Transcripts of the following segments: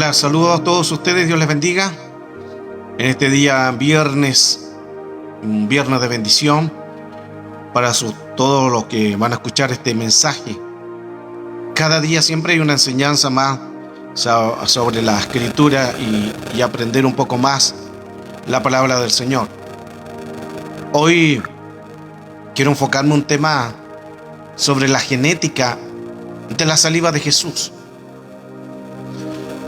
Hola, saludos a todos ustedes, Dios les bendiga. En este día viernes, un viernes de bendición para todos los que van a escuchar este mensaje. Cada día siempre hay una enseñanza más sobre la escritura y aprender un poco más la palabra del Señor. Hoy quiero enfocarme en un tema sobre la genética de la saliva de Jesús.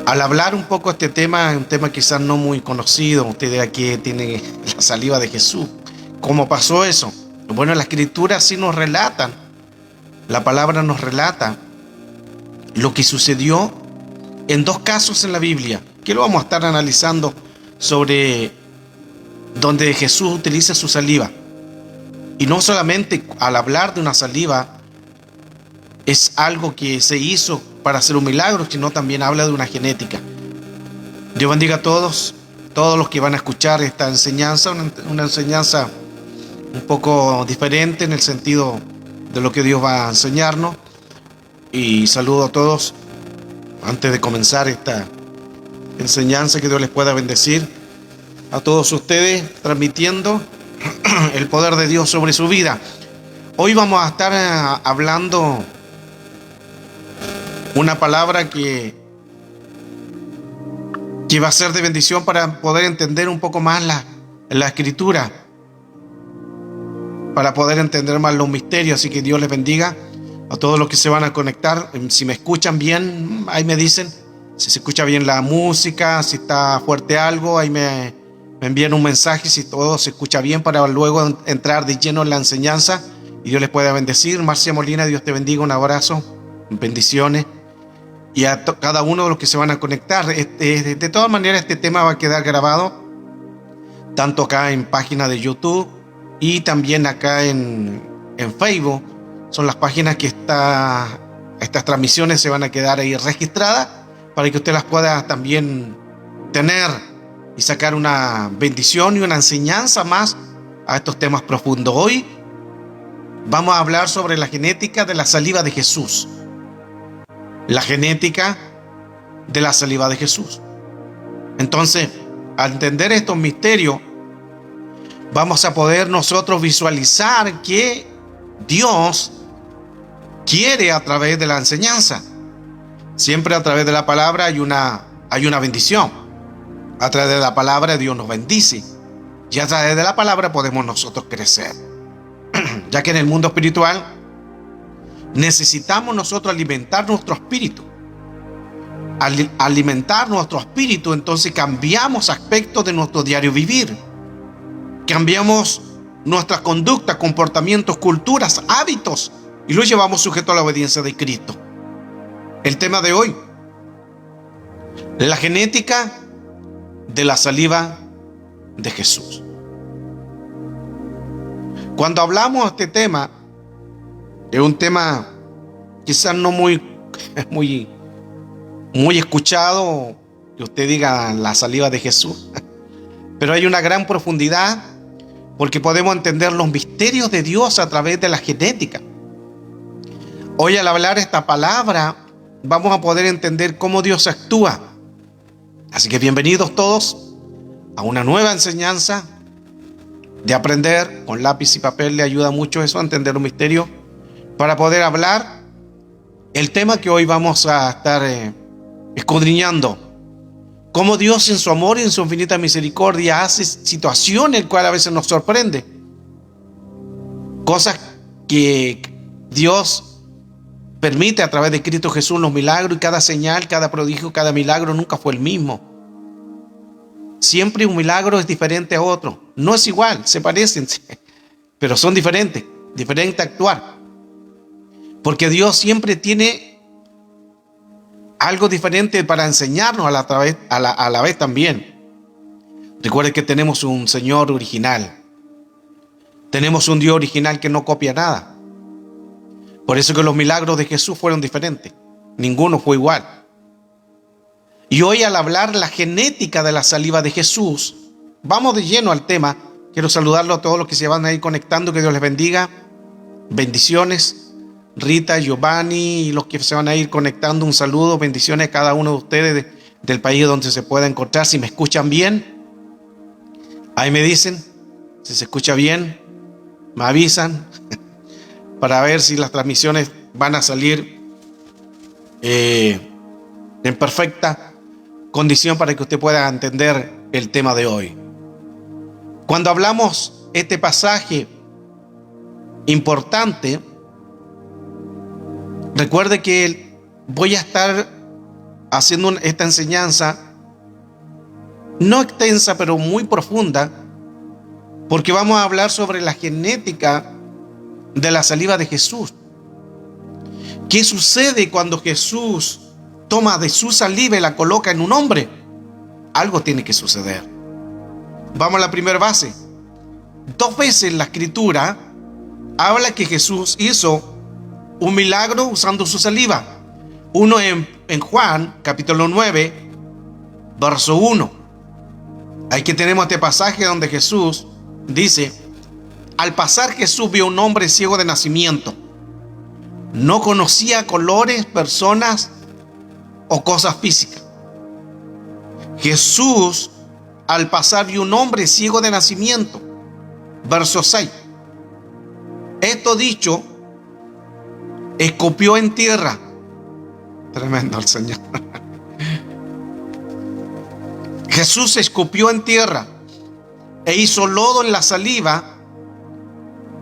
Al hablar un poco de este tema, un tema quizás no muy conocido, usted aquí tiene la saliva de Jesús. ¿Cómo pasó eso? Bueno, la escritura sí nos relatan, la palabra nos relata lo que sucedió en dos casos en la Biblia, que lo vamos a estar analizando sobre donde Jesús utiliza su saliva. Y no solamente al hablar de una saliva es algo que se hizo para hacer un milagro, sino también habla de una genética. Dios bendiga a todos los que van a escuchar esta enseñanza, una enseñanza un poco diferente en el sentido de lo que Dios va a enseñarnos. Y saludo a todos antes de comenzar esta enseñanza, que Dios les pueda bendecir a todos ustedes, transmitiendo el poder de Dios sobre su vida. Hoy vamos a estar hablando una palabra que va a ser de bendición para poder entender un poco más la escritura, para poder entender más los misterios. Así que Dios les bendiga a todos los que se van a conectar. Si me escuchan bien, ahí me dicen si se escucha bien la música, si está fuerte algo, ahí me envían un mensaje si todo se escucha bien, para luego entrar de lleno en la enseñanza y Dios les pueda bendecir. Marcia Molina, Dios te bendiga, un abrazo, bendiciones. Y a cada uno de los que se van a conectar. De todas maneras, este tema va a quedar grabado tanto acá en página de YouTube y también acá en Facebook. Son las páginas que estas transmisiones se van a quedar ahí registradas para que usted las pueda también tener y sacar una bendición y una enseñanza más a estos temas profundos. Hoy vamos a hablar sobre la genética de la saliva de Jesús. La genética de la saliva de Jesús. Entonces, al entender estos misterios, vamos a poder nosotros visualizar que Dios quiere a través de la enseñanza. Siempre a través de la palabra hay una bendición. A través de la palabra Dios nos bendice. Y a través de la palabra podemos nosotros crecer. Ya que en el mundo espiritual necesitamos nosotros alimentar nuestro espíritu. Al alimentar nuestro espíritu, entonces cambiamos aspectos de nuestro diario vivir. Cambiamos nuestra conducta, comportamientos, culturas, hábitos, y lo llevamos sujeto a la obediencia de Cristo. El tema de hoy: la genética de la saliva de Jesús. Cuando hablamos de este tema, es un tema quizás no muy escuchado, que usted diga la saliva de Jesús, pero hay una gran profundidad, porque podemos entender los misterios de Dios a través de la genética. Hoy, al hablar esta palabra, vamos a poder entender cómo Dios actúa. Así que bienvenidos todos a una nueva enseñanza de aprender. Con lápiz y papel le ayuda mucho eso, a entender los misterios, para poder hablar el tema que hoy vamos a estar escudriñando. Cómo Dios, en su amor y en su infinita misericordia, hace situaciones el cual a veces nos sorprende. Cosas que Dios permite a través de Cristo Jesús, los milagros, y cada señal, cada prodigio, cada milagro nunca fue el mismo. Siempre un milagro es diferente a otro. No es igual, se parecen, pero son diferentes, diferente actuar. Porque Dios siempre tiene algo diferente para enseñarnos a la vez también. Recuerde que tenemos un Señor original. Tenemos un Dios original que no copia nada. Por eso que los milagros de Jesús fueron diferentes. Ninguno fue igual. Y hoy, al hablar la genética de la saliva de Jesús, vamos de lleno al tema. Quiero saludarlo a todos los que se van a ir conectando. Que Dios les bendiga. Bendiciones. Rita, Giovanni y los que se van a ir conectando, un saludo, bendiciones a cada uno de ustedes del país donde se pueda encontrar. Si me escuchan bien, ahí me dicen. Si se escucha bien, me avisan para ver si las transmisiones van a salir en perfecta condición para que usted pueda entender el tema de hoy. Cuando hablamos este pasaje importante, recuerde que voy a estar haciendo esta enseñanza no extensa, pero muy profunda, porque vamos a hablar sobre la genética de la saliva de Jesús. ¿Qué sucede cuando Jesús toma de su saliva y la coloca en un hombre? Algo tiene que suceder. Vamos a la primera base. 2 veces la Escritura habla que Jesús hizo un milagro usando su saliva. Uno en Juan, capítulo 9, verso 1. Aquí tenemos este pasaje donde Jesús dice: al pasar Jesús vio un hombre ciego de nacimiento. No conocía colores, personas o cosas físicas. Jesús al pasar vio un hombre ciego de nacimiento. Verso 6. Esto dicho, escupió en tierra. Tremendo el Señor. Jesús escupió en tierra e hizo lodo en la saliva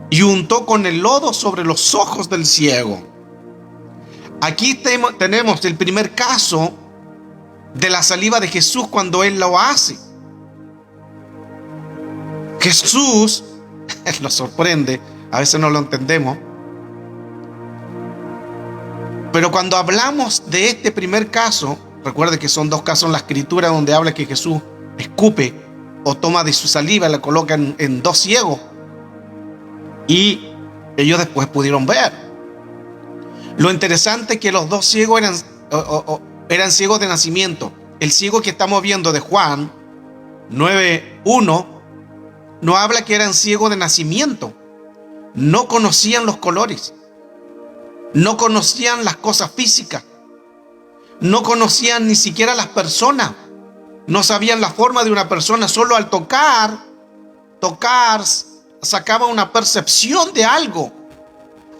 y untó con el lodo sobre los ojos del ciego. Aquí tenemos el primer caso de la saliva de Jesús cuando Él lo hace. Jesús nos sorprende, a veces no lo entendemos, pero cuando hablamos de este primer caso, recuerde que son 2 casos en la Escritura donde habla que Jesús escupe o toma de su saliva y la coloca en 2 ciegos, y ellos después pudieron ver. Lo interesante es que los 2 ciegos eran ciegos de nacimiento. El ciego que estamos viendo de Juan 9:1 no habla que eran ciegos de nacimiento. No conocían los colores, no conocían las cosas físicas, no conocían ni siquiera las personas, no sabían la forma de una persona. Solo al tocar sacaba una percepción de algo.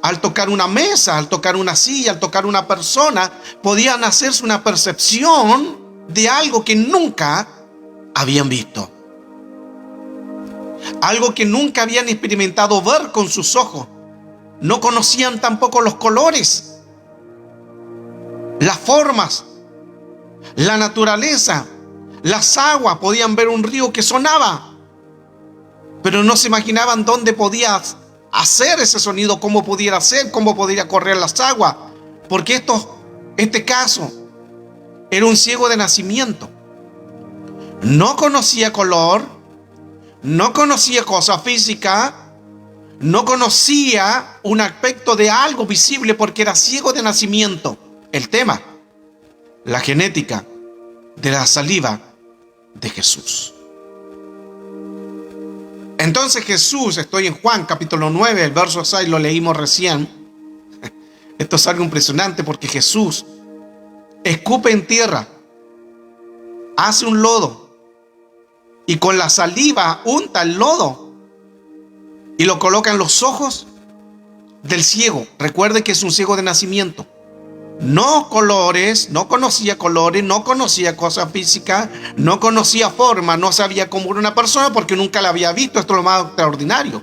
Al tocar una mesa, al tocar una silla, al tocar una persona, podían hacerse una percepción de algo que nunca habían visto, algo que nunca habían experimentado ver con sus ojos. No conocían tampoco los colores, las formas, la naturaleza, las aguas. Podían ver un río que sonaba, pero no se imaginaban dónde podía hacer ese sonido, cómo pudiera ser, cómo podría correr las aguas, porque este caso era un ciego de nacimiento. No conocía color, no conocía cosa física, no conocía un aspecto de algo visible porque era ciego de nacimiento. El tema, la genética de la saliva de Jesús. Entonces Jesús, estoy en Juan capítulo 9, el verso 6, lo leímos recién. Esto es algo impresionante porque Jesús escupe en tierra, hace un lodo y con la saliva unta el lodo y lo coloca en los ojos del ciego. Recuerde que es un ciego de nacimiento. No colores, no conocía colores, no conocía cosas físicas, no conocía forma, no sabía cómo era una persona porque nunca la había visto. Esto es lo más extraordinario.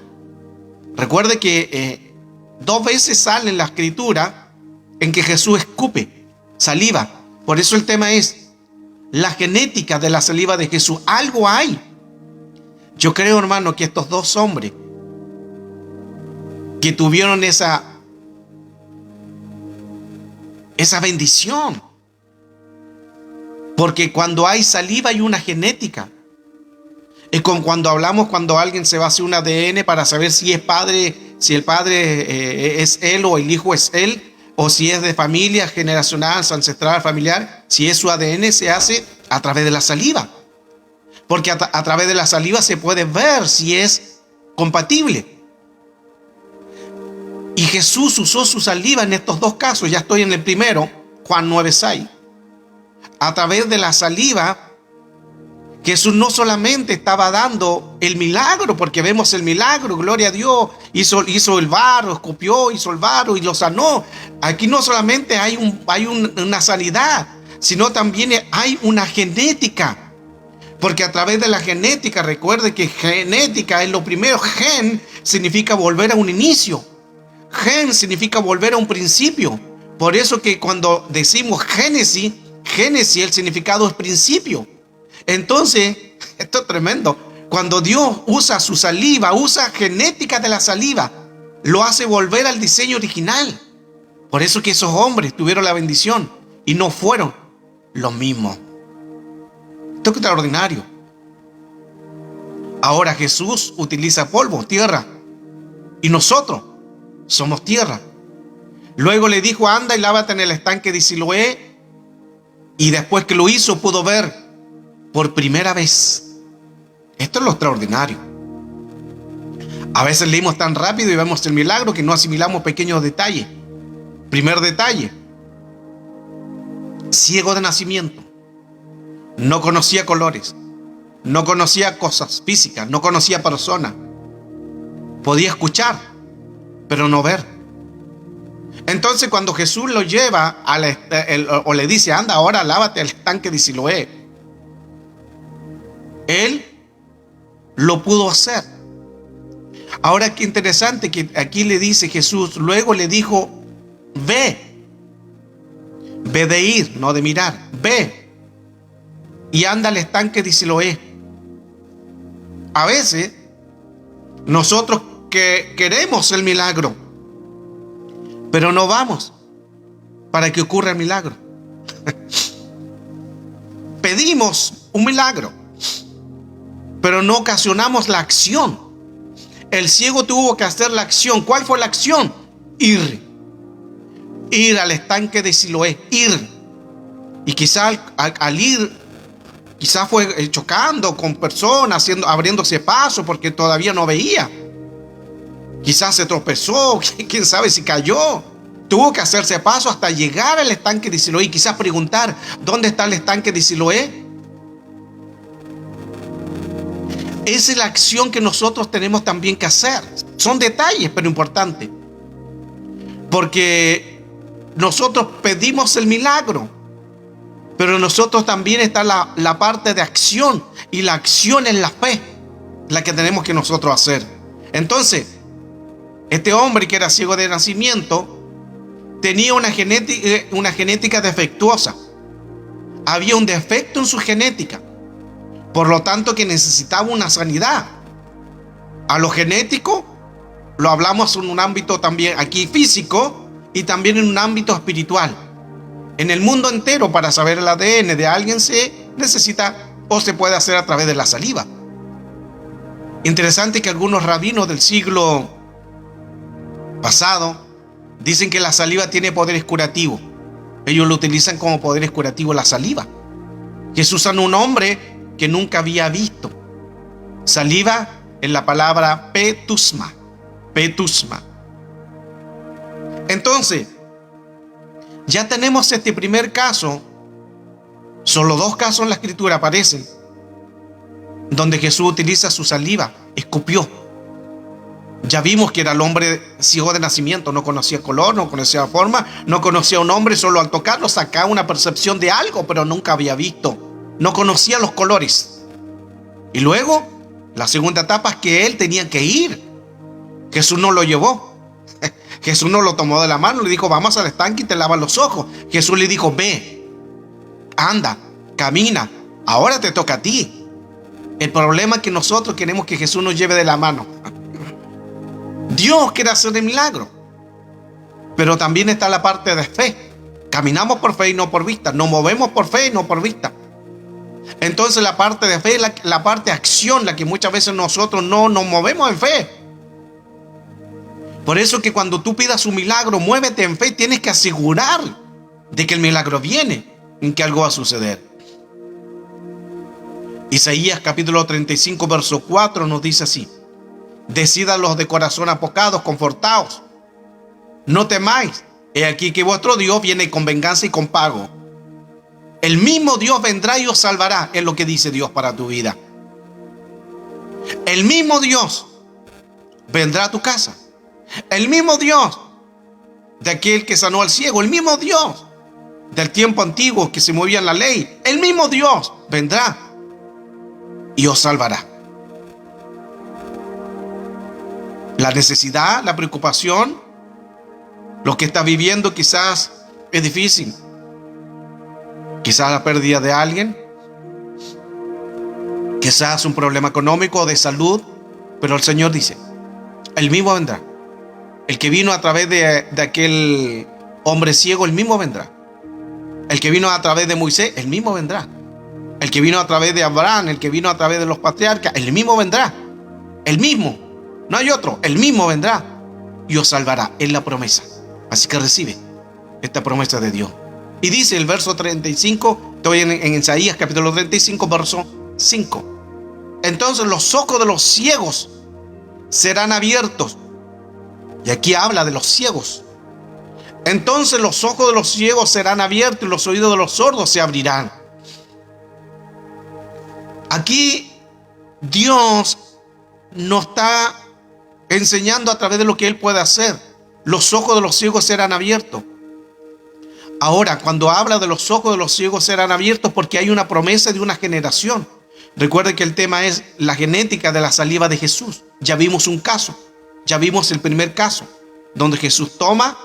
Recuerde que 2 veces sale en la Escritura en que Jesús escupe saliva. Por eso el tema es la genética de la saliva de Jesús. Algo hay. Yo creo, hermano, que estos 2 hombres que tuvieron esa bendición, porque cuando hay saliva hay una genética. Es como cuando hablamos, cuando alguien se va a hacer un ADN para saber si es padre, si el padre es él o el hijo es él, o si es de familia generacional, ancestral, familiar. Si es su ADN, se hace a través de la saliva, porque a través de la saliva se puede ver si es compatible. Y Jesús usó su saliva en estos 2 casos. Ya estoy en el primero, Juan 9:6. a través de la saliva, Jesús no solamente estaba dando el milagro, porque vemos el milagro, gloria a Dios, hizo el barro, escupió, hizo el barro y lo sanó. Aquí no solamente hay una sanidad, sino también hay una genética. Porque a través de la genética, recuerde que genética es lo primero. Gen significa volver a un inicio. Gen significa volver a un principio. Por eso que cuando decimos Génesis, el significado es principio. Entonces, esto es tremendo. Cuando Dios usa su saliva, usa genética de la saliva, lo hace volver al diseño original. Por eso que esos hombres tuvieron la bendición y no fueron los mismos. Esto es extraordinario. Ahora Jesús utiliza polvo, tierra, y nosotros somos tierra. Luego le dijo: anda y lávate en el estanque de Siloé. Y después que lo hizo, pudo ver por primera vez. Esto es lo extraordinario. A veces leímos tan rápido y vemos el milagro que no asimilamos pequeños detalles. Primer detalle: ciego de nacimiento. No conocía colores, no conocía cosas físicas, no conocía personas. Podía escuchar, pero no ver. Entonces, cuando Jesús lo lleva o le dice: anda ahora, lávate al estanque de Siloé, él lo pudo hacer. Ahora, qué interesante que aquí le dice Jesús, luego le dijo: ve de ir, no de mirar, ve y anda al estanque de Siloé. A veces nosotros que queremos el milagro, pero no vamos para que ocurra el milagro. Pedimos un milagro, pero no ocasionamos la acción. El ciego tuvo que hacer la acción. ¿Cuál fue la acción? Ir al estanque de Siloé, ir. Y quizá al ir, quizá fue chocando con personas, abriéndose paso porque todavía no veía. Quizás se tropezó, quién sabe si cayó. Tuvo que hacerse paso hasta llegar al estanque de Siloé y quizás preguntar: ¿dónde está el estanque de Siloé? Esa es la acción que nosotros tenemos también que hacer. Son detalles, pero importantes. Porque nosotros pedimos el milagro, pero nosotros también está la parte de acción. Y la acción es la fe, la que tenemos que nosotros hacer. Entonces, este hombre que era ciego de nacimiento tenía una genética defectuosa. Había un defecto en su genética. Por lo tanto, que necesitaba una sanidad. A lo genético lo hablamos en un ámbito también aquí físico y también en un ámbito espiritual. En el mundo entero, para saber el ADN de alguien se necesita o se puede hacer a través de la saliva. Interesante que algunos rabinos del siglo pasado dicen que la saliva tiene poderes curativos. Ellos lo utilizan como poderes curativos, la saliva. Jesús sanó a un hombre que nunca había visto. Saliva es la palabra petusma. Entonces, ya tenemos este primer caso. Solo 2 casos en la escritura aparecen donde Jesús utiliza su saliva, escupió. Ya vimos que era el hombre ciego de nacimiento, no conocía color, no conocía forma, no conocía a un hombre, solo al tocarlo sacaba una percepción de algo, pero nunca había visto. No conocía los colores. Y luego, la segunda etapa es que él tenía que ir. Jesús no lo llevó. Jesús no lo tomó de la mano, le dijo: vamos al estanque y te lavas los ojos. Jesús le dijo: ve, anda, camina, ahora te toca a ti. El problema es que nosotros queremos que Jesús nos lleve de la mano. Dios quiere hacer el milagro, pero también está la parte de fe. Caminamos por fe y no por vista. Nos movemos por fe y no por vista. Entonces la parte de fe, la parte de acción, la que muchas veces nosotros no nos movemos en fe. Por eso que cuando tú pidas un milagro, muévete en fe. Tienes que asegurar de que el milagro viene, en que algo va a suceder. Isaías capítulo 35 verso 4 nos dice así: decidan los de corazón apocados, confortaos, no temáis, he aquí que vuestro Dios viene con venganza y con pago. El mismo Dios vendrá y os salvará, es lo que dice Dios para tu vida. El mismo Dios vendrá a tu casa. El mismo Dios de aquel que sanó al ciego, el mismo Dios del tiempo antiguo que se movía en la ley, el mismo Dios vendrá y os salvará. La necesidad, la preocupación, lo que estás viviendo quizás es difícil. Quizás la pérdida de alguien, quizás un problema económico o de salud, pero el Señor dice, el mismo vendrá. El que vino a través de aquel hombre ciego, el mismo vendrá. El que vino a través de Moisés, el mismo vendrá. El que vino a través de Abraham, el que vino a través de los patriarcas, el mismo vendrá. El mismo, no hay otro, el mismo vendrá y os salvará. Es la promesa. Así que recibe esta promesa de Dios. Y dice el verso 35, estoy en Isaías capítulo 35, verso 5. Entonces los ojos de los ciegos serán abiertos. Y aquí habla de los ciegos. Entonces los ojos de los ciegos serán abiertos y los oídos de los sordos se abrirán. Aquí Dios nos está enseñando a través de lo que Él puede hacer. Los ojos de los ciegos serán abiertos. Ahora, cuando habla de los ojos de los ciegos serán abiertos, porque hay una promesa de una generación. Recuerden que el tema es la genética de la saliva de Jesús. Ya vimos un caso. Ya vimos el primer caso, donde Jesús toma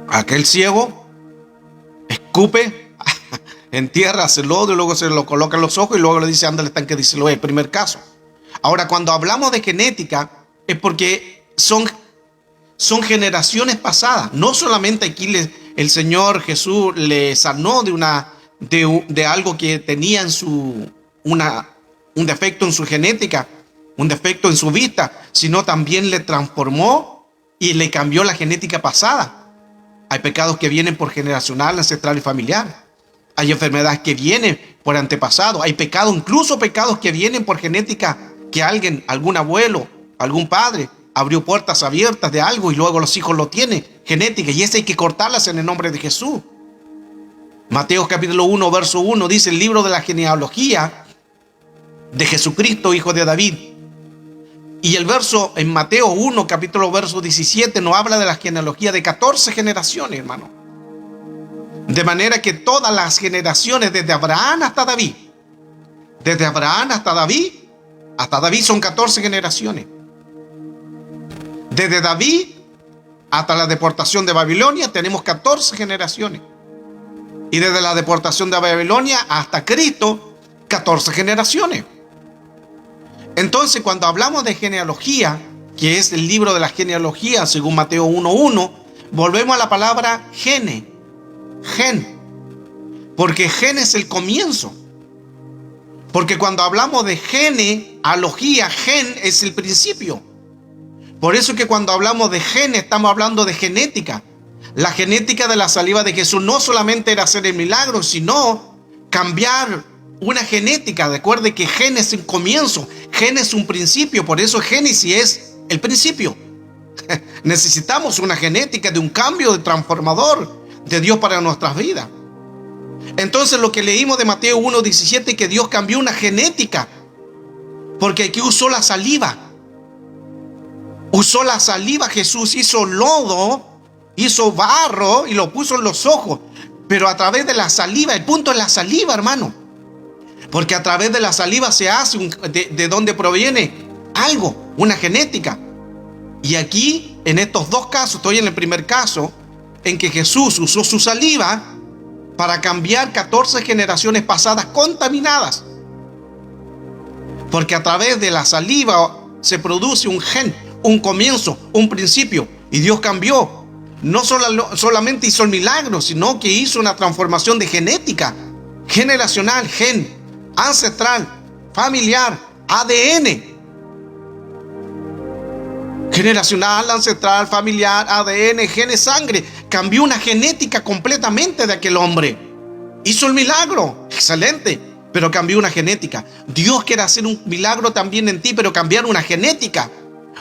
a aquel ciego, escupe, entierra, hace lodo y luego se lo coloca en los ojos y luego le dice, anda al estanque de Siloé, el primer caso. Ahora, cuando hablamos de genética, es porque son generaciones pasadas. No solamente aquí el Señor Jesús le sanó de algo que tenía en un defecto en su genética, un defecto en su vista, sino también le transformó y le cambió la genética pasada. Hay pecados que vienen por generacional, ancestral y familiar. Hay enfermedades que vienen por antepasado. Hay pecados, incluso pecados que vienen por genética, que alguien, algún abuelo, algún padre, abrió puertas abiertas de algo y luego los hijos lo tienen, genética, y esa hay que cortarlas en el nombre de Jesús. Mateo capítulo 1, verso 1 dice el libro de la genealogía de Jesucristo, hijo de David. Y el verso en Mateo 1, capítulo verso 17, nos habla de la genealogía de 14 generaciones, hermano. De manera que todas las generaciones, desde Abraham hasta David, hasta David son 14 generaciones. Desde David hasta la deportación de Babilonia tenemos 14 generaciones. Y desde la deportación de Babilonia hasta Cristo, 14 generaciones. Entonces, cuando hablamos de genealogía, que es el libro de la genealogía, según Mateo 1:1, volvemos a la palabra gen. Porque gen es el comienzo. Porque cuando hablamos de genealogía, gen es el principio. Por eso que cuando hablamos de gen, estamos hablando de genética. La genética de la saliva de Jesús no solamente era hacer el milagro, sino cambiar una genética. Recuerde que gen es un comienzo, gen es un principio, por eso Génesis es el principio. Necesitamos una genética de un cambio de transformador de Dios para nuestras vidas. Entonces lo que leímos de Mateo 1:17, que Dios cambió una genética, porque aquí usó la saliva. Usó la saliva, Jesús hizo lodo, hizo barro y lo puso en los ojos, pero a través de la saliva. El punto es la saliva, hermano, porque a través de la saliva se hace de dónde proviene algo, una genética. Y aquí, en estos dos casos, estoy en el primer caso, en que Jesús usó su saliva para cambiar 14 generaciones pasadas contaminadas, porque a través de la saliva se produce un gen, un comienzo, un principio. Y Dios cambió. No solamente hizo el milagro, sino que hizo una transformación de genética, generacional, gen, ancestral, familiar, ADN. Generacional, ancestral, familiar, ADN, genes, sangre. Cambió una genética completamente de aquel hombre. Hizo el milagro, excelente, pero cambió una genética. Dios quiere hacer un milagro también en ti, pero cambiar una genética.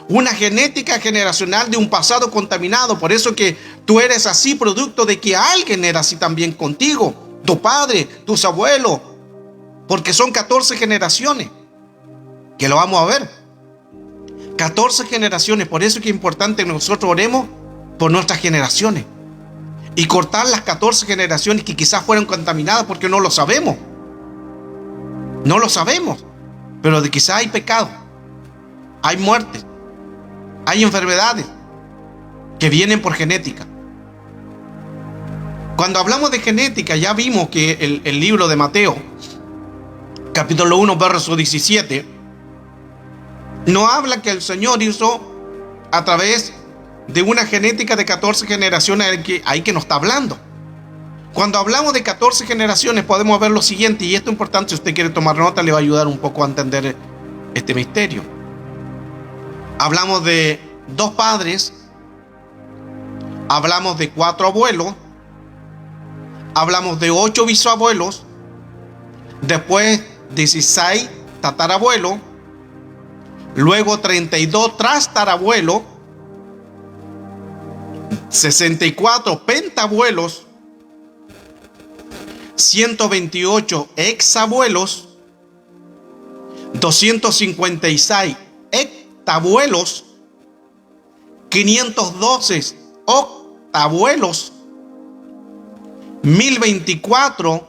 Una genética generacional de un pasado contaminado. Por eso que tú eres así, producto de que alguien era así también contigo. tu padre, tus abuelos, porque son 14 generaciones, que lo vamos a ver. 14 generaciones, por eso es que es importante que nosotros oremos por nuestras generaciones y cortar las 14 generaciones que quizás fueron contaminadas, porque no lo sabemos. No lo sabemos, pero de quizás hay pecado, hay muerte, hay enfermedades que vienen por genética. Cuando hablamos de genética, ya vimos que el libro de Mateo, capítulo 1, verso 17, nos habla que el Señor hizo a través de una genética de 14 generaciones, ahí que nos está hablando. Cuando hablamos de 14 generaciones podemos ver lo siguiente, y esto es importante, si usted quiere tomar nota, le va a ayudar un poco a entender este misterio. Hablamos de 2 padres, hablamos de 4 abuelos, hablamos de 8 bisabuelos, después 16 tatarabuelos, luego 32 trastarabuelos, 64 pentabuelos, 128 exabuelos, 256 hectabuelos, 512 octabuelos, 1024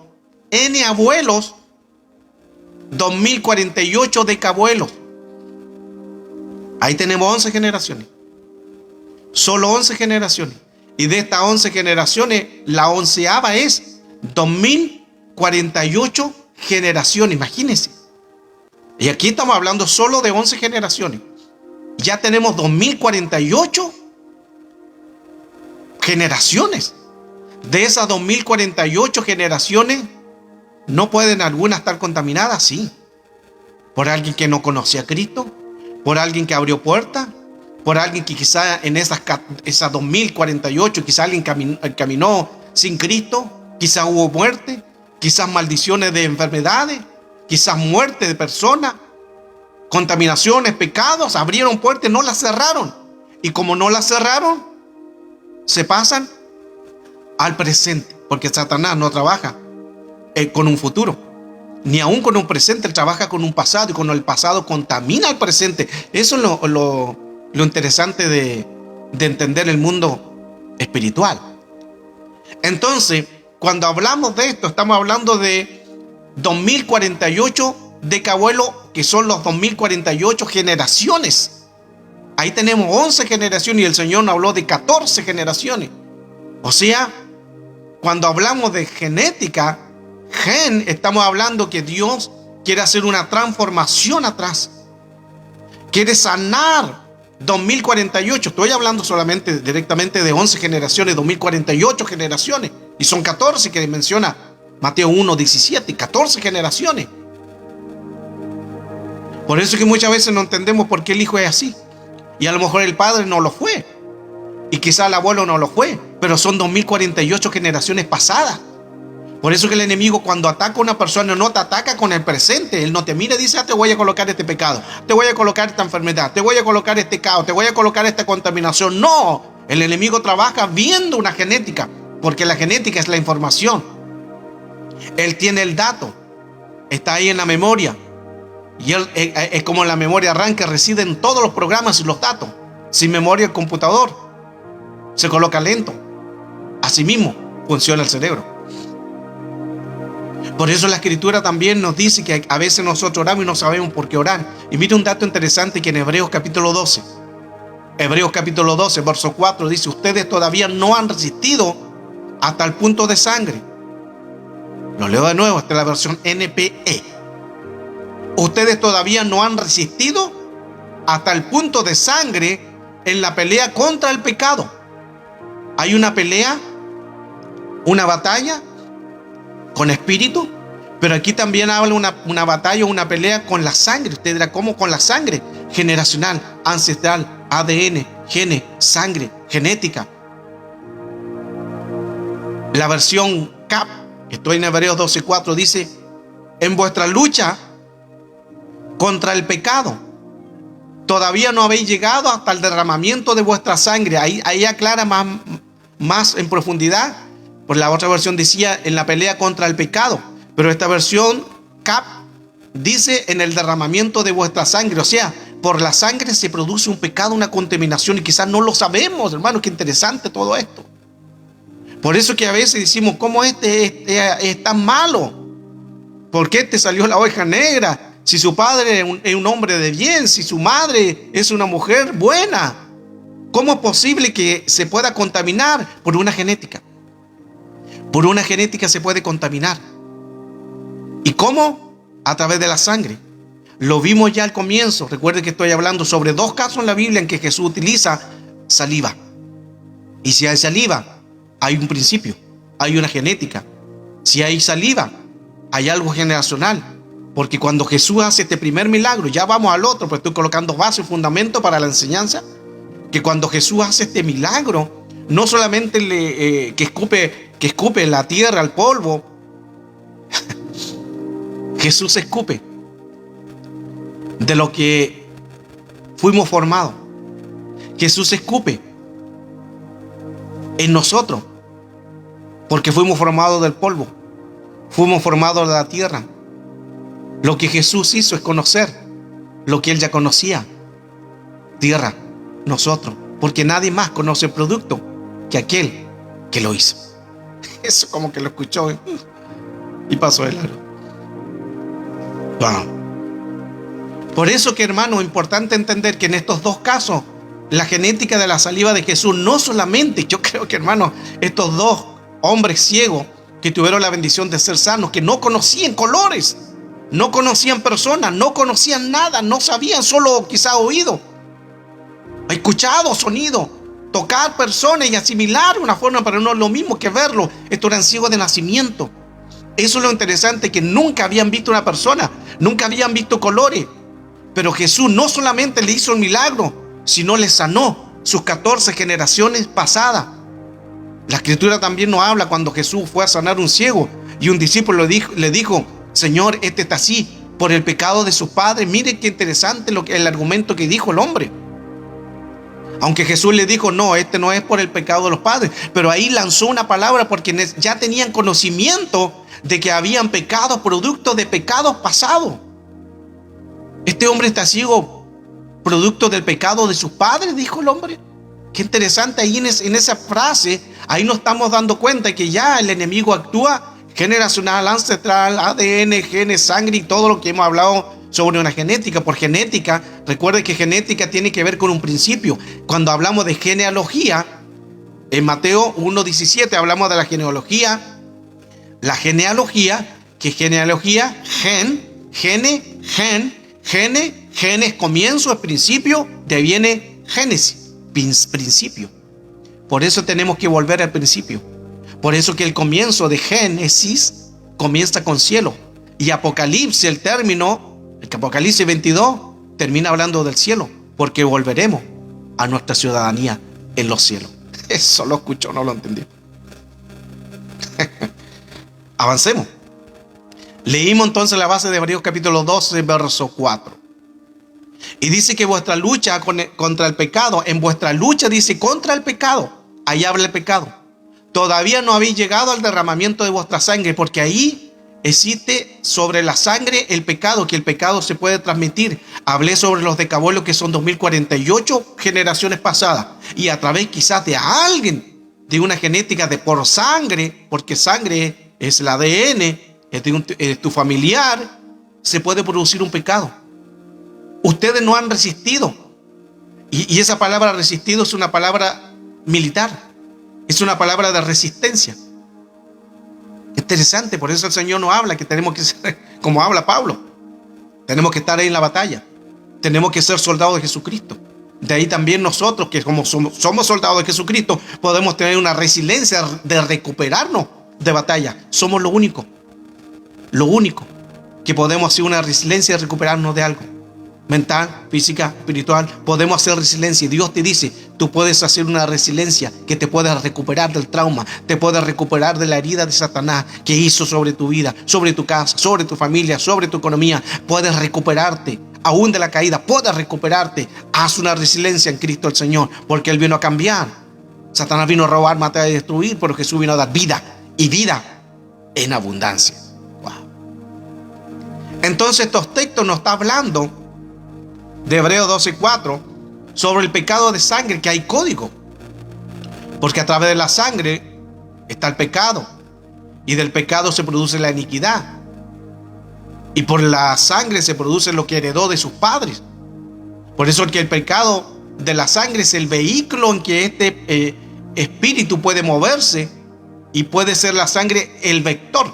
eneabuelos, 2048 decabuelos. Ahí tenemos 11 generaciones. Solo 11 generaciones. Y de estas 11 generaciones, la 11ª es 2048 generaciones. Imagínense. Y aquí estamos hablando solo de 11 generaciones. Ya tenemos 2048 generaciones. De esas 2048 generaciones, ¿no pueden algunas estar contaminadas? Sí. Por alguien que no conocía a Cristo, por alguien que abrió puertas, por alguien que quizá en esas 2048, quizá alguien caminó sin Cristo, quizá hubo muerte, quizás maldiciones de enfermedades, quizás muerte de personas, contaminaciones, pecados, abrieron puertas, no las cerraron. Y como no las cerraron, se pasan al presente, porque Satanás no trabaja con un futuro, ni aún con un presente. Él trabaja con un pasado, y con el pasado contamina el presente. Eso es lo interesante de entender el mundo espiritual. Entonces, cuando hablamos de esto, estamos hablando de 2048 decabuelos, que son los 2048 generaciones. Ahí tenemos 11 generaciones y el Señor nos habló de 14 generaciones. O sea, cuando hablamos de genética, estamos hablando que Dios quiere hacer una transformación atrás. Quiere sanar 2048. Estoy hablando solamente directamente de 11 generaciones, 2048 generaciones. Y son 14 que menciona Mateo 1, 17, 14 generaciones. Por eso es que muchas veces no entendemos por qué el hijo es así. Y a lo mejor el padre no lo fue. Y quizá el abuelo no lo fue. Pero son 2048 generaciones pasadas. Por eso que el enemigo, cuando ataca a una persona, no te ataca con el presente. Él no te mira y dice: te voy a colocar este pecado, te voy a colocar esta enfermedad, te voy a colocar este caos, te voy a colocar esta contaminación. No, el enemigo trabaja viendo una genética, porque la genética es la información. Él tiene el dato, está ahí en la memoria. Y él es como la memoria RAM, que reside en todos los programas y los datos. Sin memoria el computador se coloca lento. Así mismo funciona el cerebro. Por eso la Escritura también nos dice que a veces nosotros oramos y no sabemos por qué orar. Y mire un dato interesante, que en Hebreos capítulo 12, verso 4 dice: ustedes todavía no han resistido hasta el punto de sangre. Lo leo de nuevo, esta es la versión NPE. Ustedes todavía no han resistido hasta el punto de sangre en la pelea contra el pecado. Hay una pelea, una batalla con espíritu, pero aquí también habla una batalla, una pelea con la sangre. Usted dirá: ¿cómo con la sangre? Generacional, ancestral, ADN, genes, sangre, genética. La versión CAP, estoy en Hebreos 12:4, dice: en vuestra lucha contra el pecado todavía no habéis llegado hasta el derramamiento de vuestra sangre. Ahí aclara más en profundidad, Por la otra versión decía en la pelea contra el pecado. Pero esta versión, Cap, dice en el derramamiento de vuestra sangre. O sea, por la sangre se produce un pecado, una contaminación, y quizás no lo sabemos, hermano. Qué interesante todo esto. Por eso que a veces decimos, ¿cómo este es tan malo? ¿Por qué te salió la oveja negra? Si su padre es un hombre de bien, si su madre es una mujer buena, ¿cómo es posible que se pueda contaminar? Por una genética. Por una genética se puede contaminar. ¿Y cómo? A través de la sangre. Lo vimos ya al comienzo. Recuerden que estoy hablando sobre 2 casos en la Biblia en que Jesús utiliza saliva. Y si hay saliva, hay un principio, hay una genética. Si hay saliva, hay algo generacional. Porque cuando Jesús hace este primer milagro, ya vamos al otro, pues estoy colocando base y fundamento para la enseñanza. Que cuando Jesús hace este milagro, no solamente que escupe la tierra, el polvo. Jesús escupe de lo que fuimos formados. Jesús escupe en nosotros, porque fuimos formados del polvo, fuimos formados de la tierra. Lo que Jesús hizo es conocer lo que Él ya conocía. Tierra, nosotros, porque nadie más conoce el producto que aquel que lo hizo. Eso como que lo escuchó y pasó de largo. Wow. Por eso que, hermano, es importante entender que en estos 2 casos, la genética de la saliva de Jesús, no solamente, yo creo que, hermano, estos 2 hombres ciegos que tuvieron la bendición de ser sanos, que no conocían colores, no conocían personas, no conocían nada, no sabían, solo quizá oído, escuchado sonido, tocar personas y asimilar una forma, pero no es lo mismo que verlo. Estos eran ciegos de nacimiento. Eso es lo interesante, que nunca habían visto una persona, nunca habían visto colores. Pero Jesús no solamente le hizo el milagro, sino le sanó sus 14 generaciones pasadas. La Escritura también nos habla cuando Jesús fue a sanar a un ciego y un discípulo le dijo: Señor, este está así por el pecado de su padre. Mire qué interesante el argumento que dijo el hombre. Aunque Jesús le dijo: no, este no es por el pecado de los padres, pero ahí lanzó una palabra porque ya tenían conocimiento de que habían pecados, producto de pecados pasados. Este hombre está ciego producto del pecado de sus padres, dijo el hombre. Qué interesante, ahí en esa frase, ahí nos estamos dando cuenta que ya el enemigo actúa generacional, ancestral, ADN, genes, sangre y todo lo que hemos hablado sobre una genética. Por genética, recuerde que genética tiene que ver con un principio. Cuando hablamos de genealogía, en Mateo 1:17 hablamos de la genealogía. La genealogía, que genealogía, gene, es comienzo, es principio, de ahí viene Génesis, principio. Por eso tenemos que volver al principio. Por eso que el comienzo de Génesis comienza con cielo. Y Apocalipsis, el término, el Apocalipsis 22, termina hablando del cielo, porque volveremos a nuestra ciudadanía en los cielos. Eso lo escuchó, no lo entendió. Avancemos. Leímos entonces la base de Hebreos capítulo 12, verso 4. Y dice que vuestra lucha contra el pecado, en vuestra lucha dice contra el pecado, ahí habla el pecado. Todavía no habéis llegado al derramamiento de vuestra sangre, porque ahí existe sobre la sangre el pecado, que el pecado se puede transmitir. Hablé sobre los decabolios, que son 2048 generaciones pasadas, y a través quizás de alguien, de una genética de por sangre, porque sangre es el ADN, es tu familiar, se puede producir un pecado. Ustedes no han resistido, y esa palabra resistido es una palabra militar, es una palabra de resistencia. Interesante, por eso el Señor nos habla que tenemos que ser, como habla Pablo, tenemos que estar ahí en la batalla, tenemos que ser soldados de Jesucristo. De ahí también nosotros, que como somos soldados de Jesucristo, podemos tener una resiliencia de recuperarnos de batalla. Somos lo único que podemos hacer, una resiliencia de recuperarnos de algo. Mental, física, espiritual, podemos hacer resiliencia. Y Dios te dice, tú puedes hacer una resiliencia que te puedes recuperar del trauma, te puedes recuperar de la herida de Satanás que hizo sobre tu vida, sobre tu casa, sobre tu familia, sobre tu economía. Puedes recuperarte, aún de la caída, puedes recuperarte. Haz una resiliencia en Cristo el Señor, porque Él vino a cambiar. Satanás vino a robar, matar y destruir, pero Jesús vino a dar vida y vida en abundancia. Wow. Entonces estos textos nos están hablando de Hebreos 12:4 sobre el pecado de sangre, que hay código. Porque a través de la sangre está el pecado, y del pecado se produce la iniquidad, y por la sangre se produce lo que heredó de sus padres. Por eso que el pecado de la sangre es el vehículo en que este espíritu puede moverse, y puede ser la sangre el vector,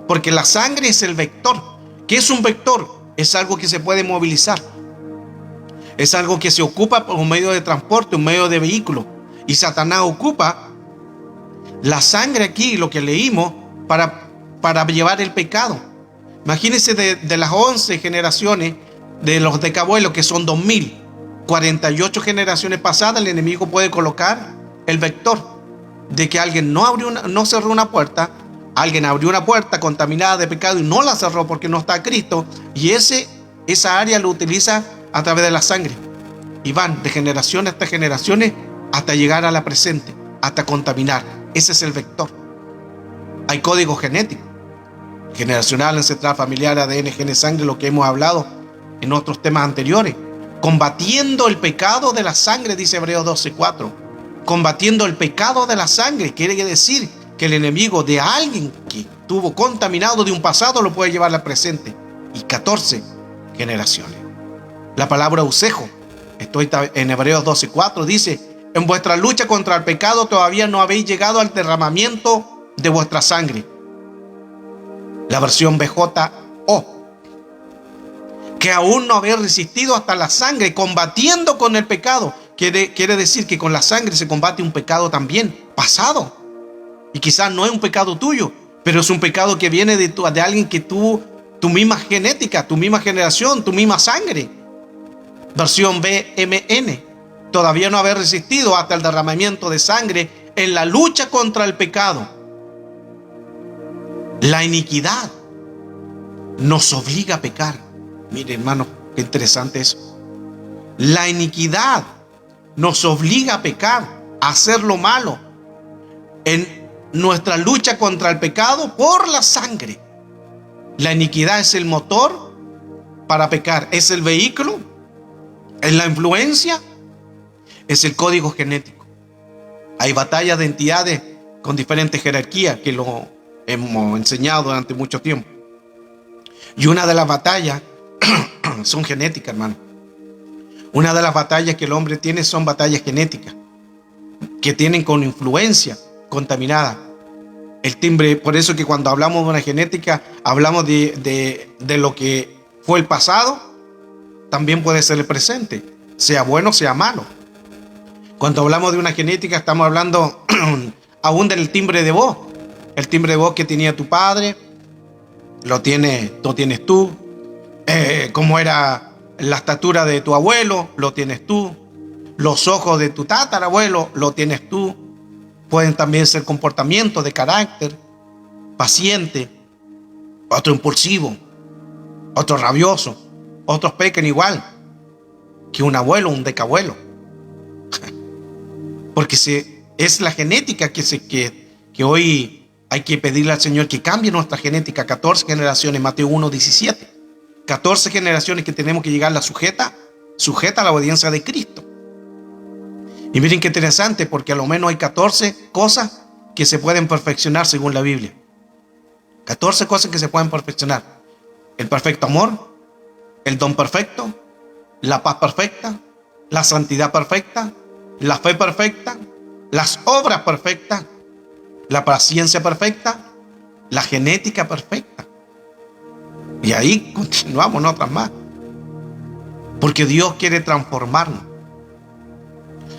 porque la sangre es el vector. ¿Qué es un vector? Es algo que se puede movilizar, es algo que se ocupa por un medio de transporte, un medio de vehículo. Y Satanás ocupa la sangre aquí, lo que leímos, para llevar el pecado. Imagínense de las 11 generaciones de los decabuelos, que son 2048 generaciones pasadas, el enemigo puede colocar el vector de que alguien no cerró una puerta, alguien abrió una puerta contaminada de pecado y no la cerró porque no está Cristo, y esa área lo utiliza a través de la sangre, y van de generaciones hasta generaciones hasta llegar a la presente, hasta contaminar. Ese es el vector. Hay código genético, generacional, ancestral, familiar, ADN, genes, sangre, lo que hemos hablado en otros temas anteriores. Combatiendo el pecado de la sangre, dice Hebreos 12:4. Combatiendo el pecado de la sangre quiere decir que el enemigo de alguien que estuvo contaminado de un pasado lo puede llevar al presente, y 14 generaciones. La palabra usejo, estoy en Hebreos 12:4, dice: en vuestra lucha contra el pecado todavía no habéis llegado al derramamiento de vuestra sangre. La versión BJO, que aún no habéis resistido hasta la sangre, combatiendo con el pecado. Quiere decir que con la sangre se combate un pecado también pasado, y quizás no es un pecado tuyo, pero es un pecado que viene de alguien que tuvo tu misma genética, tu misma generación, tu misma sangre. Versión BMN, todavía no haber resistido hasta el derramamiento de sangre en la lucha contra el pecado. La iniquidad nos obliga a pecar. Mire, hermano, qué interesante eso. La iniquidad nos obliga a pecar, a hacer lo malo en nuestra lucha contra el pecado por la sangre. La iniquidad es el motor para pecar, es el vehículo, es la influencia, es el código genético. Hay batallas de entidades con diferentes jerarquías, que lo hemos enseñado durante mucho tiempo. Y una de las batallas son genéticas, hermano. Una de las batallas que el hombre tiene son batallas genéticas, que tienen con influencia contaminada. El timbre, por eso que cuando hablamos de una genética, hablamos de lo que fue el pasado, también puede ser el presente, sea bueno, sea malo. Cuando hablamos de una genética, estamos hablando aún del timbre de voz. El timbre de voz que tenía tu padre, lo tienes tú. Cómo era la estatura de tu abuelo, lo tienes tú. Los ojos de tu tatarabuelo, lo tienes tú. Pueden también ser comportamientos de carácter, paciente, otro impulsivo, otro rabioso, otros pecan igual que un abuelo, un decabuelo. Porque es la genética que hoy hay que pedirle al Señor que cambie nuestra genética. 14 generaciones, Mateo 1:17. 14 generaciones que tenemos que llegar sujeta a la obediencia de Cristo. Y miren qué interesante, porque a lo menos hay 14 cosas que se pueden perfeccionar según la Biblia. 14 cosas que se pueden perfeccionar: el perfecto amor, el don perfecto, la paz perfecta, la santidad perfecta, la fe perfecta, las obras perfectas, la paciencia perfecta, la genética perfecta. Y ahí continuamos, no otras más, porque Dios quiere transformarnos.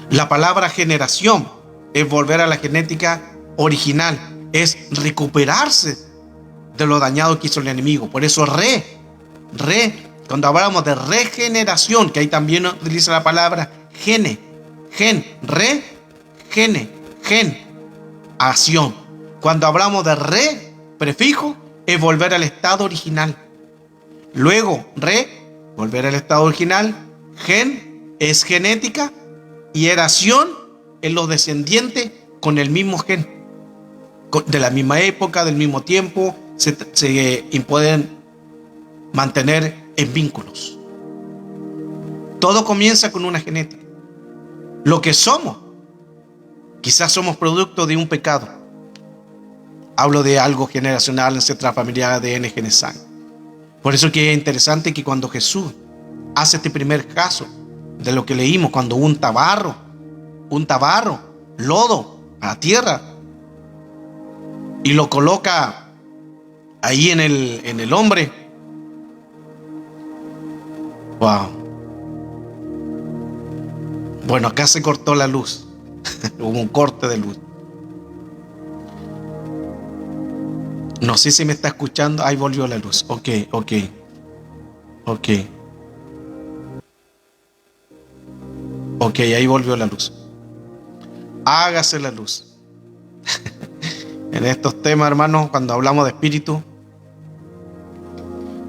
La palabra generación es volver a la genética original, es recuperarse de lo dañado que hizo el enemigo. Por eso cuando hablamos de regeneración, que ahí también utiliza la palabra acción. Cuando hablamos de prefijo, es volver al estado original. Luego, volver al estado original. Gen es genética, y eración es los descendientes con el mismo gen. de la misma época, del mismo tiempo, se pueden mantener en vínculos. Todo comienza con una genética. Lo que somos, quizás somos producto de un pecado. Hablo de algo generacional, ancestral, familiar, ADN, genes, sangre. Por eso que es interesante que cuando Jesús hace este primer caso de lo que leímos, cuando unta barro, lodo a la tierra y lo coloca ahí en el hombre. Wow. Bueno, acá se cortó la luz. Hubo un corte de luz. No sé si me está escuchando. Ahí volvió la luz. Ok. Ok, ahí volvió la luz. Hágase la luz. En estos temas, hermanos, cuando hablamos de espíritu,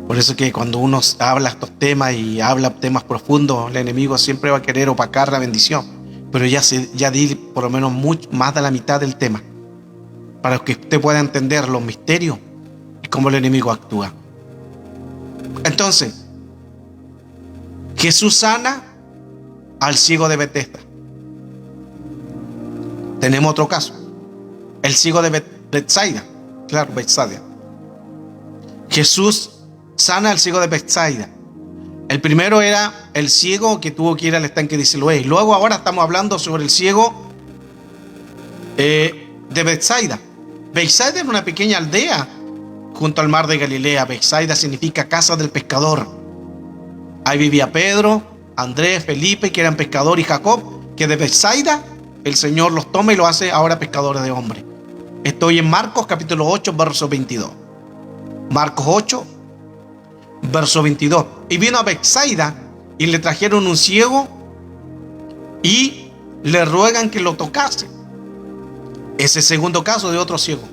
por eso que cuando uno habla estos temas y habla temas profundos, el enemigo siempre va a querer opacar la bendición. Pero ya di por lo menos más de la mitad del tema, para que usted pueda entender los misterios y cómo el enemigo actúa. Entonces, Jesús sana al ciego de Betesda. Tenemos otro caso, el ciego de Betsaida. Claro, Betsaida. Jesús sana al ciego de Betsaida. El primero era el ciego que tuvo que ir al estanque de Siloé. Luego ahora estamos hablando sobre el ciego de Betsaida. Betsaida era una pequeña aldea junto al mar de Galilea. Betsaida significa casa del pescador. Ahí vivía Pedro, Andrés, Felipe, que eran pescadores, y Jacob, que de Betsaida el Señor los toma y los hace ahora pescadores de hombres. Estoy en Marcos capítulo 8, verso 22. Marcos 8, verso 22. Y vino a Betsaida y le trajeron un ciego y le ruegan que lo tocase. Ese segundo caso de otro ciego.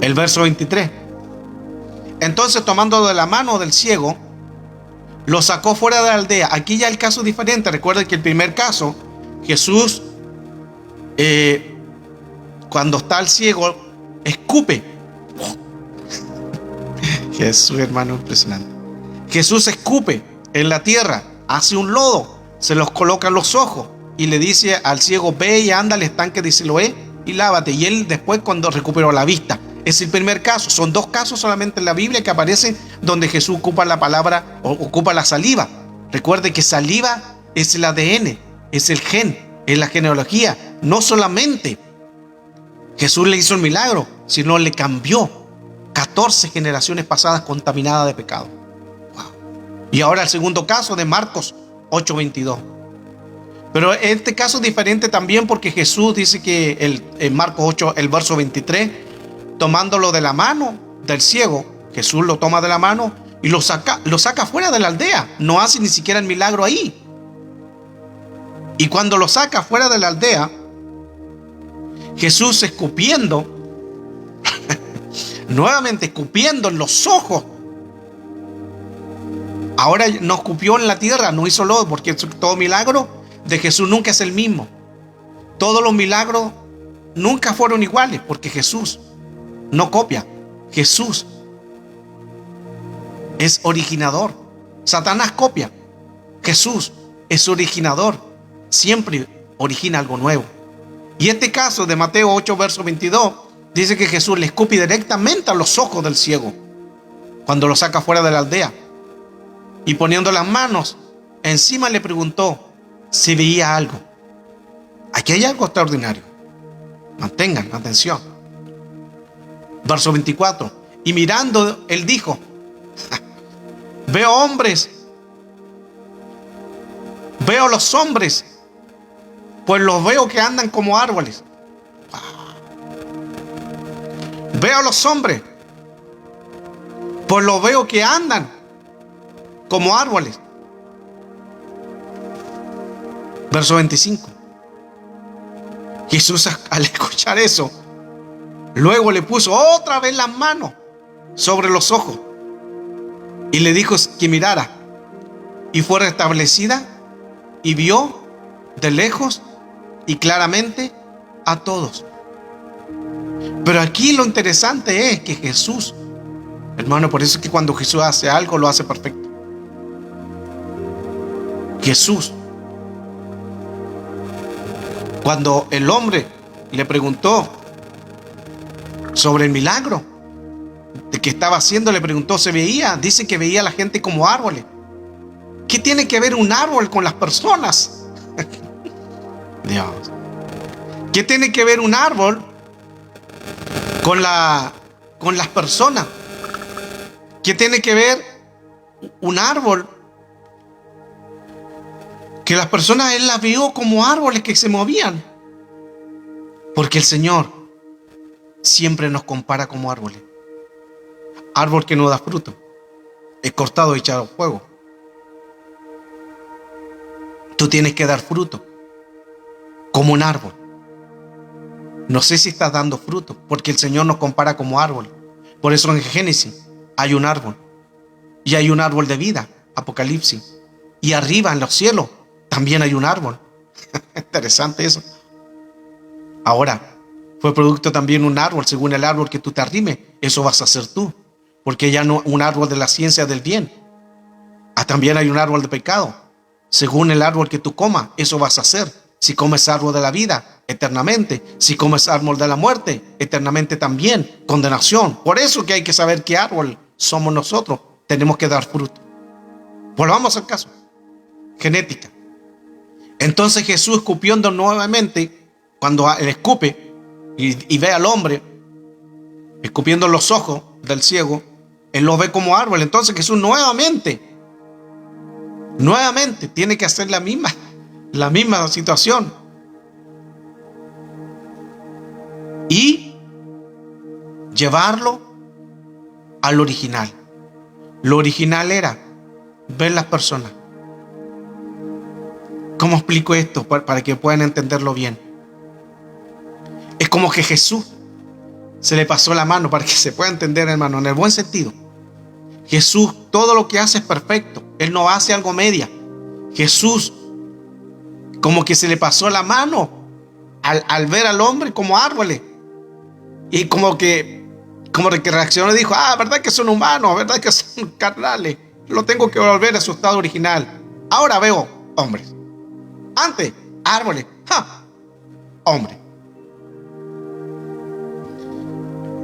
El verso 23. Entonces, tomando de la mano del ciego, lo sacó fuera de la aldea. Aquí ya el caso es diferente. Recuerden que el primer caso, Jesús, cuando está el ciego, escupe. Jesús, hermano, impresionante. Jesús escupe en la tierra, hace un lodo, se los coloca en los ojos y le dice al ciego: ve y anda al estanque de Siloé y lávate. Y él después, cuando recuperó la vista. Es el primer caso. Son dos casos solamente en la Biblia que aparecen donde Jesús ocupa la palabra, o ocupa la saliva. Recuerde que saliva es el ADN, es el gen, es la genealogía. No solamente Jesús le hizo el milagro, sino le cambió 14 generaciones pasadas contaminadas de pecado. Wow. Y ahora el segundo caso de Marcos 8:22. Pero este caso es diferente también porque Jesús dice que en Marcos 8, el verso 23, tomándolo de la mano del ciego, Jesús lo toma de la mano y lo saca fuera de la aldea. No hace ni siquiera el milagro ahí. Y cuando lo saca fuera de la aldea, Jesús escupiendo, nuevamente escupiendo en los ojos. Ahora no escupió en la tierra, no hizo lodo, porque todo milagro de Jesús nunca es el mismo. Todos los milagros nunca fueron iguales, porque Jesús no copia. Jesús es originador. Satanás copia. Jesús es originador. Siempre origina algo nuevo. Y este caso de Mateo 8, verso 22, dice que Jesús le escupe directamente a los ojos del ciego cuando lo saca fuera de la aldea. Y poniendo las manos encima le preguntó si veía algo. Aquí hay algo extraordinario. Mantengan atención. Verso 24. Y mirando, él dijo: veo hombres, veo los hombres, pues los veo que andan como árboles. Veo los hombres, pues los veo que andan como árboles. Verso 25. Jesús, al escuchar eso, luego le puso otra vez las manos sobre los ojos y le dijo que mirara, y fue restablecida y vio de lejos y claramente a todos. Pero aquí lo interesante es que Jesús, hermano, por eso es que cuando Jesús hace algo, lo hace perfecto. Jesús, cuando el hombre le preguntó sobre el milagro de que estaba haciendo, le preguntó, dice que veía a la gente como árboles. ¿Qué tiene que ver un árbol con las personas? Dios. ¿Qué tiene que ver un árbol con las personas? ¿Qué tiene que ver un árbol? Que las personas él las vio como árboles que se movían. Porque el Señor siempre nos compara como árboles. Árbol que no da fruto es cortado y echado al fuego. Tú tienes que dar fruto como un árbol. No sé si estás dando fruto, porque el Señor nos compara como árbol. Por eso en Génesis hay un árbol. Y hay un árbol de vida, Apocalipsis. Y arriba en los cielos también hay un árbol. Interesante eso. Ahora, fue producto también un árbol, según el árbol que tú te arrimes, eso vas a ser tú. Porque ya no un árbol de la ciencia del bien. También hay un árbol de pecado. Según el árbol que tú comas, eso vas a hacer. Si comes árbol de la vida, eternamente. Si comes árbol de la muerte, eternamente también. Condenación. Por eso que hay que saber qué árbol somos nosotros. Tenemos que dar fruto. Volvamos al caso. Genética. Entonces Jesús escupiendo nuevamente, cuando él escupe y ve al hombre, escupiendo los ojos del ciego, él lo ve como árbol. Entonces Jesús nuevamente tiene que hacer la misma situación. Y llevarlo al original. Lo original era ver las personas. ¿Cómo explico esto para que puedan entenderlo bien? Es como que Jesús se le pasó la mano, para que se pueda entender, hermano, en el buen sentido. Jesús, todo lo que hace es perfecto. Él no hace algo media. Jesús, como que se le pasó la mano al ver al hombre como árboles. Y como que reaccionó y dijo, verdad que son humanos, verdad que son carnales. Lo tengo que volver a su estado original. Ahora veo hombres. Antes, árboles. Hombre.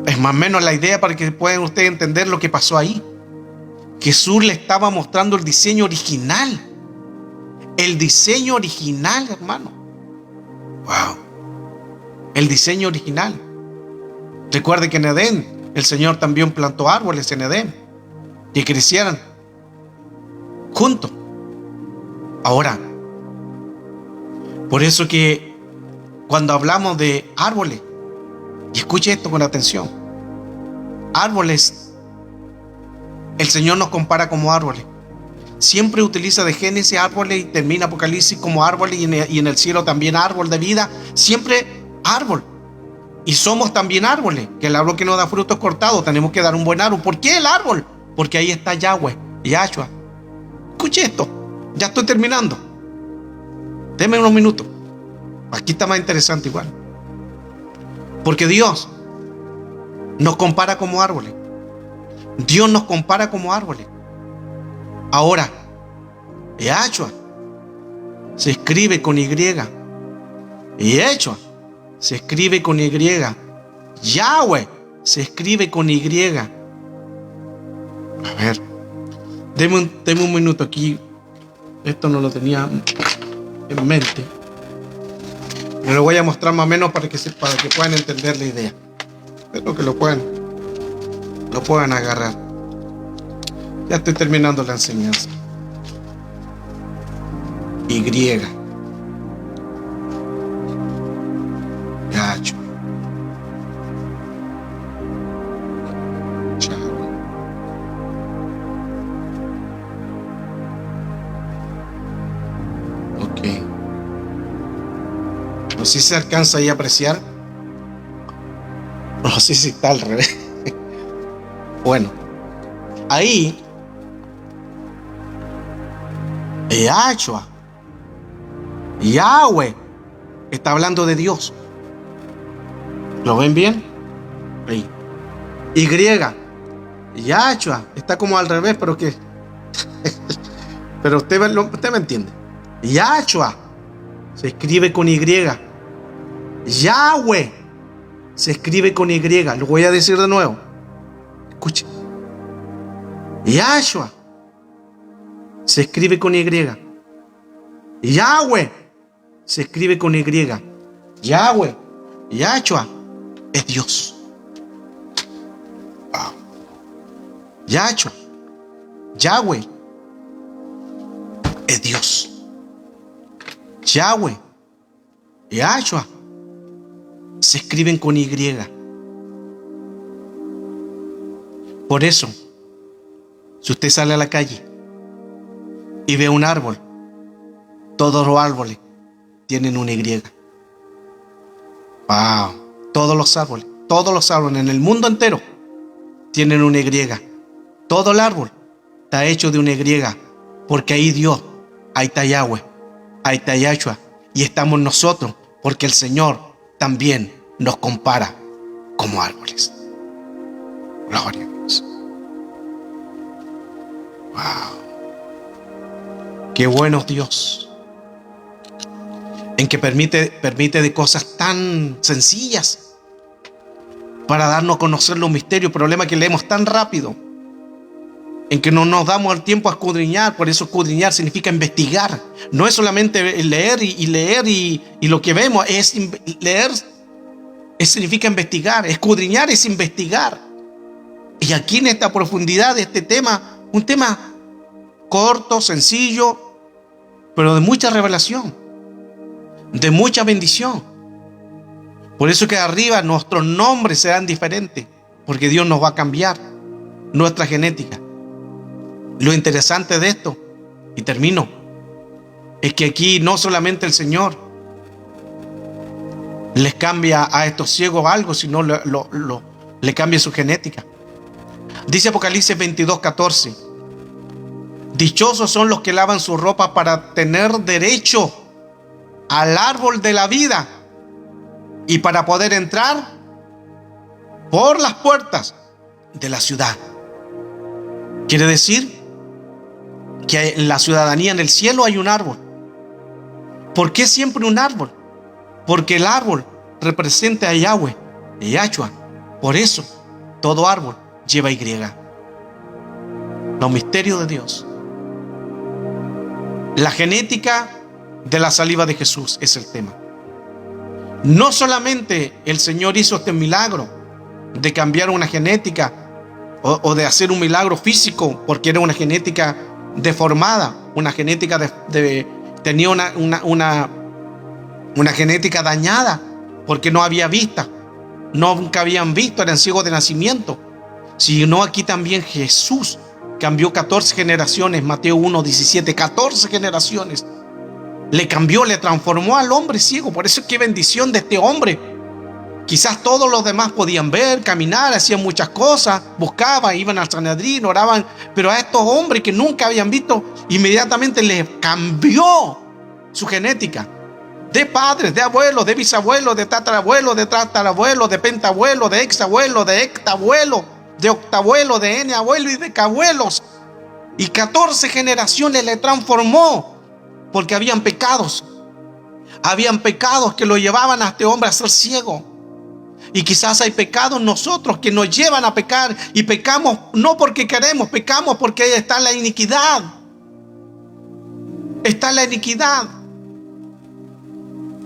Es más o menos la idea para que puedan ustedes entender lo que pasó ahí. Jesús le estaba mostrando el diseño original. El diseño original, hermano. Wow. El diseño original. Recuerde que en Edén, el Señor también plantó árboles en Edén. Que crecieran juntos. Ahora, por eso que cuando hablamos de árboles, y escuche esto con atención. Árboles, el Señor nos compara como árboles. Siempre utiliza de Génesis árboles y termina Apocalipsis como árboles, y en el cielo también árbol de vida. Siempre árbol. Y somos también árboles, que el árbol que no da frutos cortados, tenemos que dar un buen árbol. ¿Por qué el árbol? Porque ahí está Yahweh, Yahshua. Escuche esto, ya estoy terminando. Deme unos minutos. Aquí está más interesante igual. Porque Dios nos compara como árboles. Dios nos compara como árboles. Ahora, Yahshua se escribe con Y. Yahshua se escribe con Y. Yahweh se escribe con Y. A ver, deme un minuto aquí. Esto no lo tenía en mente. Me lo voy a mostrar más o menos para que puedan entender la idea. Espero que lo puedan agarrar. Ya estoy terminando la enseñanza. Y. Gacho. Chao. Ok. No sé si se alcanza ahí a apreciar. No sé si está al revés. Bueno, ahí Yahshua, Yahweh, está hablando de Dios. ¿Lo ven bien? Y. Yahshua. Está como al revés, pero que... pero usted me entiende. Yahshua se escribe con Y. Yahweh se escribe con Y. Lo voy a decir de nuevo. Escuche. Yahshua se escribe con Y. Yahweh se escribe con Y. Yahweh, Yahshua es Dios. Wow. Yahshua, Yahweh es Dios. Yahweh, Yahshua se escriben con Y. Por eso, si usted sale a la calle y ve un árbol, todos los árboles tienen una Y. Wow. Todos los árboles en el mundo entero tienen una Y. Todo el árbol está hecho de una Y, porque ahí Dios, ahí está Yahweh, ahí está Yahshua, y estamos nosotros, porque el Señor también nos compara como árboles. Gloria a Dios. Wow. Qué bueno es Dios, en que permite de cosas tan sencillas para darnos a conocer los misterios. El problema es que leemos tan rápido, en que no nos damos el tiempo a escudriñar. Por eso escudriñar significa investigar. No es solamente leer y leer y lo que vemos. Leer significa investigar. Escudriñar es investigar. Y aquí en esta profundidad de este tema, un tema corto, sencillo, pero de mucha revelación, de mucha bendición. Por eso que arriba nuestros nombres serán diferentes, porque Dios nos va a cambiar nuestra genética. Lo interesante de esto, y termino, es que aquí no solamente el Señor les cambia a estos ciegos algo, sino le cambia su genética. Dice Apocalipsis 22:14: dichosos son los que lavan su ropa para tener derecho al árbol de la vida y para poder entrar por las puertas de la ciudad. Quiere decir que en la ciudadanía en el cielo hay un árbol. ¿Por qué siempre un árbol? Porque el árbol representa a Yahweh, a Yahshua. Por eso todo árbol lleva Y. Los misterios de Dios. La genética de la saliva de Jesús es el tema. No solamente el Señor hizo este milagro de cambiar una genética o de hacer un milagro físico, porque era una genética deformada, una genética tenía una genética dañada, porque no había vista, nunca habían visto, eran ciegos de nacimiento. Sino aquí también Jesús cambió 14 generaciones, Mateo 1:17, 14 generaciones. Le cambió, le transformó al hombre ciego. Por eso qué bendición de este hombre. Quizás todos los demás podían ver, caminar, hacían muchas cosas, buscaban, iban al Sanedrín, oraban, pero a estos hombres que nunca habían visto, inmediatamente les cambió su genética. De padres, de abuelos, de bisabuelos, de tatarabuelos, de pentabuelos, de exabuelos, de hectabuelos, de octabuelos, de enabuelos y de cabuelos. Y 14 generaciones le transformó, porque habían pecados. Habían pecados que lo llevaban a este hombre a ser ciego. Y quizás hay pecados nosotros que nos llevan a pecar, y pecamos no porque queremos, pecamos porque ahí está la iniquidad. Está la iniquidad.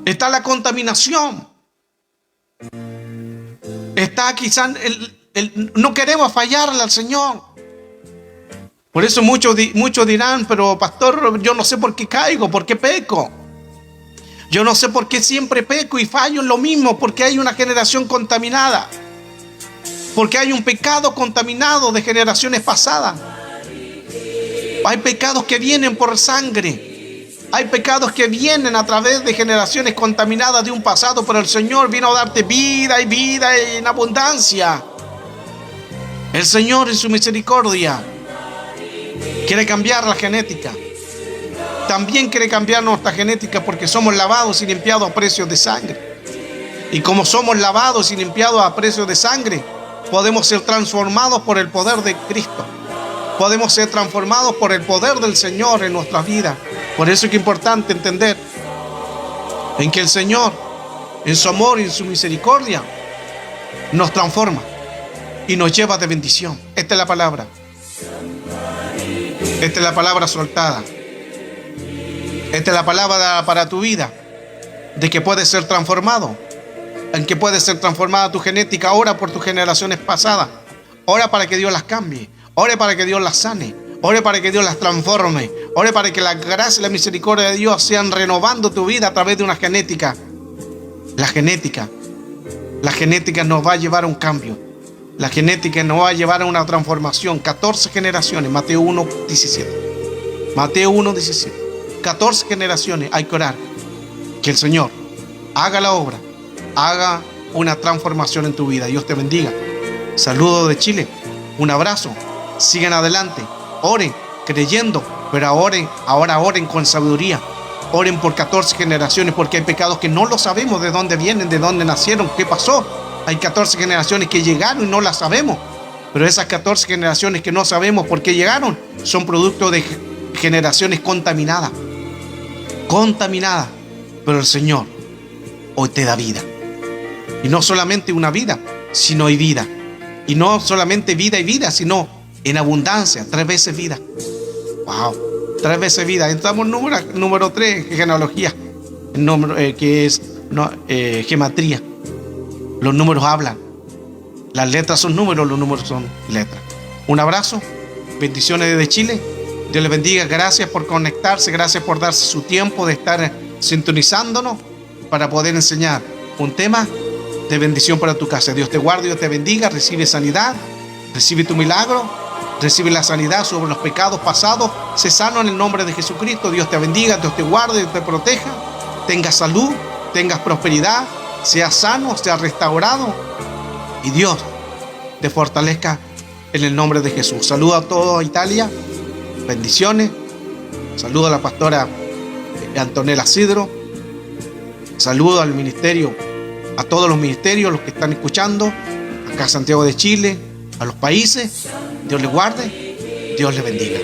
Está la contaminación. Está quizás no queremos fallarle al Señor. Por eso muchos dirán: pero pastor, yo no sé por qué caigo, por qué peco. Yo no sé por qué siempre peco y fallo en lo mismo, porque hay una generación contaminada, porque hay un pecado contaminado de generaciones pasadas. Hay pecados que vienen por sangre, hay pecados que vienen a través de generaciones contaminadas de un pasado, pero el Señor vino a darte vida y vida en abundancia. El Señor en su misericordia quiere cambiar la genética. También quiere cambiar nuestra genética, porque somos lavados y limpiados a precio de sangre. Y como somos lavados y limpiados a precio de sangre, Podemos ser transformados por el poder de Cristo. Podemos ser transformados por el poder del Señor en nuestras vidas. Por eso es que es importante entender en que el Señor, en su amor y en su misericordia, nos transforma y nos lleva de bendición. Esta es la palabra. Esta es la palabra soltada. Esta es la palabra para tu vida, de que puedes ser transformado, en que puede ser transformada tu genética. Ora por tus generaciones pasadas. Ora para que Dios las cambie. Ore para que Dios las sane. Ore para que Dios las transforme. Ore para que la gracia y la misericordia de Dios sean renovando tu vida a través de una genética. La genética nos va a llevar a un cambio. La genética nos va a llevar a una transformación. 14 generaciones, Mateo 1:17. Mateo 1:17. 14 generaciones hay que orar. Que el Señor haga la obra, haga una transformación en tu vida. Dios te bendiga. Saludos de Chile. Un abrazo. Sigan adelante. Oren creyendo, pero ahora oren con sabiduría. Oren por 14 generaciones, porque hay pecados que no lo sabemos de dónde vienen, de dónde nacieron, qué pasó. Hay 14 generaciones que llegaron y no las sabemos. Pero esas 14 generaciones que no sabemos por qué llegaron son producto de generaciones contaminadas. Contaminadas. Pero el Señor hoy te da vida. Y no solamente una vida, sino hay vida. Y no solamente vida y vida, sino en abundancia, 3 veces vida. Wow, 3 veces vida. Entramos en número 3, genealogía, que es gematría. Los números hablan. Las letras son números, los números son letras. Un abrazo, bendiciones desde Chile. Dios les bendiga. Gracias por conectarse, gracias por darse su tiempo de estar sintonizándonos para poder enseñar un tema de bendición para tu casa. Dios te guarde, Dios te bendiga. Recibe sanidad, recibe tu milagro, recibe la sanidad sobre los pecados pasados. Sé sano en el nombre de Jesucristo. Dios te bendiga, Dios te guarde, Dios te proteja. Tengas salud, tengas prosperidad, seas sano, seas restaurado y Dios te fortalezca en el nombre de Jesús. Saludo a toda Italia, bendiciones. Saludo a la pastora Antonella Sidro. Saludo al ministerio, a todos los ministerios, los que están escuchando, acá a Santiago de Chile, a los países. Dios les guarde, Dios les bendiga.